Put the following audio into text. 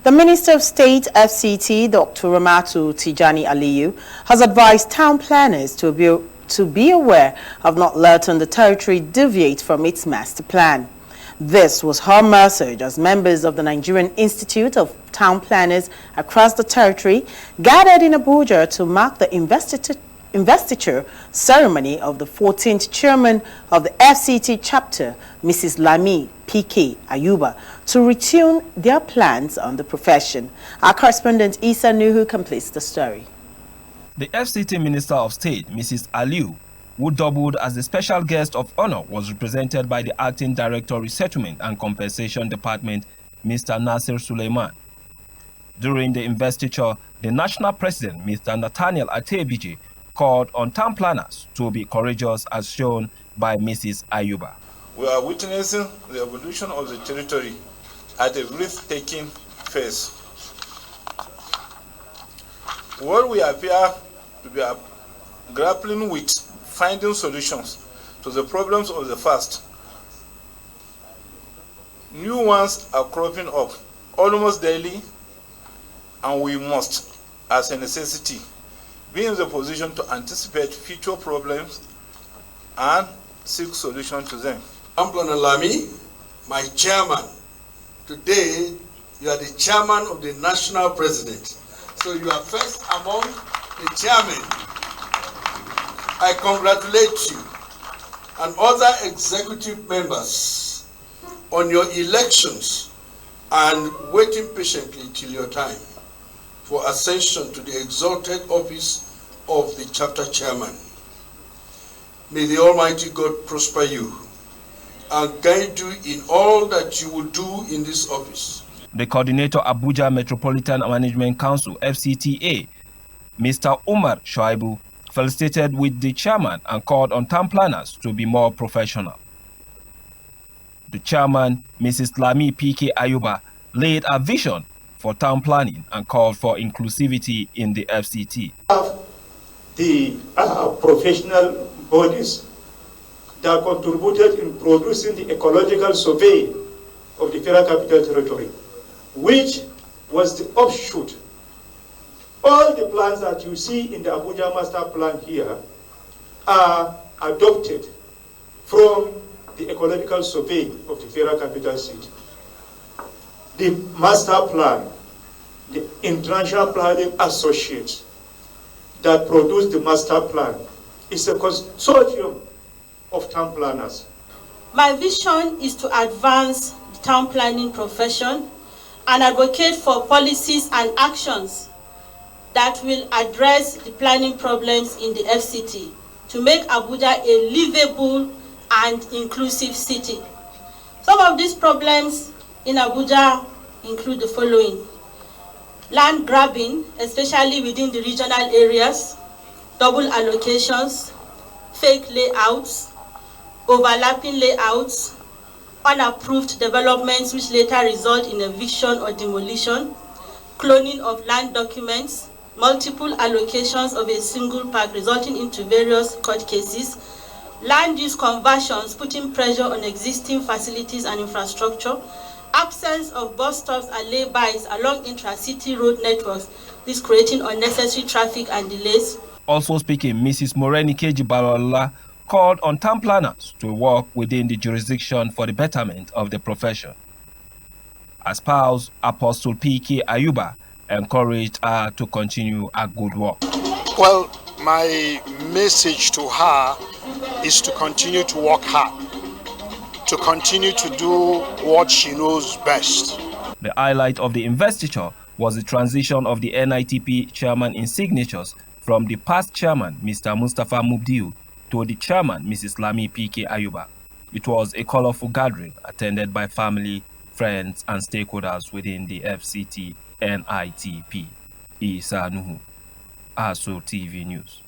The Minister of State, FCT, Dr. Ramatu Tijani Aliyu, has advised town planners to be aware of not letting the territory deviate from its master plan. This was her message as members of the Nigerian Institute of Town Planners across the territory gathered in Abuja to mark the investiture ceremony of the 14th chairman of the FCT chapter, Mrs. Lami P.K. Ayuba, to retune their plans on the profession. Our correspondent Isa Nuhu completes the story. The FCT Minister of State, Mrs. Aliyu, who doubled as the special guest of honor, was represented by the Acting Director Resettlement and Compensation Department, Mr. Nasir Suleiman. During the investiture, the National President, Mr. Nathaniel Atebije, called on town planners to be courageous as shown by Mrs. Ayuba. We are witnessing the evolution of the territory at a breathtaking pace. What we appear to be grappling with finding solutions to the problems of the past. New ones are cropping up almost daily, and we must, as a necessity, be in the position to anticipate future problems and seek solutions to them. Amplon Lami, my chairman, today you are the chairman of the national president. So you are first among the chairmen. I congratulate you and other executive members on your elections and waiting patiently till your time for ascension to the exalted office of the chapter chairman. May the Almighty God prosper you and guide you in all that you will do in this office. The coordinator, Abuja Metropolitan Management Council, FCTA, Mr. Umar Shoaibu, felicitated with the chairman and called on town planners to be more professional. The chairman, Mrs. Lami P.K. Ayuba, laid a vision for town planning and called for inclusivity in the FCT. The professional bodies that contributed in producing the ecological survey of the Federal Capital Territory, which was the offshoot. All the plans that you see in the Abuja Master Plan here are adopted from the ecological survey of the Federal Capital City. The Master Plan, the International Planning Associates that produced the Master Plan, is a consortium of town planners. My vision is to advance the town planning profession and advocate for policies and actions that will address the planning problems in the FCT to make Abuja a livable and inclusive city. Some of these problems in Abuja include the following: land grabbing, especially within the regional areas, double allocations, fake layouts, overlapping layouts, unapproved developments which later result in eviction or demolition, cloning of land documents, multiple allocations of a single park resulting into various court cases, land use conversions putting pressure on existing facilities and infrastructure, absence of bus stops and laybys along intra-city road networks, this creating unnecessary traffic and delays. Also speaking, Mrs. Morenike Jibalola called on town planners to work within the jurisdiction for the betterment of the profession. As Spouse Apostle P.K. Ayuba encouraged her to continue her good work. Well, my message to her is to continue to work hard, to continue to do what she knows best. The highlight of the investiture was the transition of the NITP chairman in signatures from the past chairman, Mr. Mustafa Mubdiu, to the chairman, Mrs. Lami P.K. Ayuba. It was a colorful gathering attended by family, friends, and stakeholders within the FCT NITP. Isa Nuhu, ASO TV News.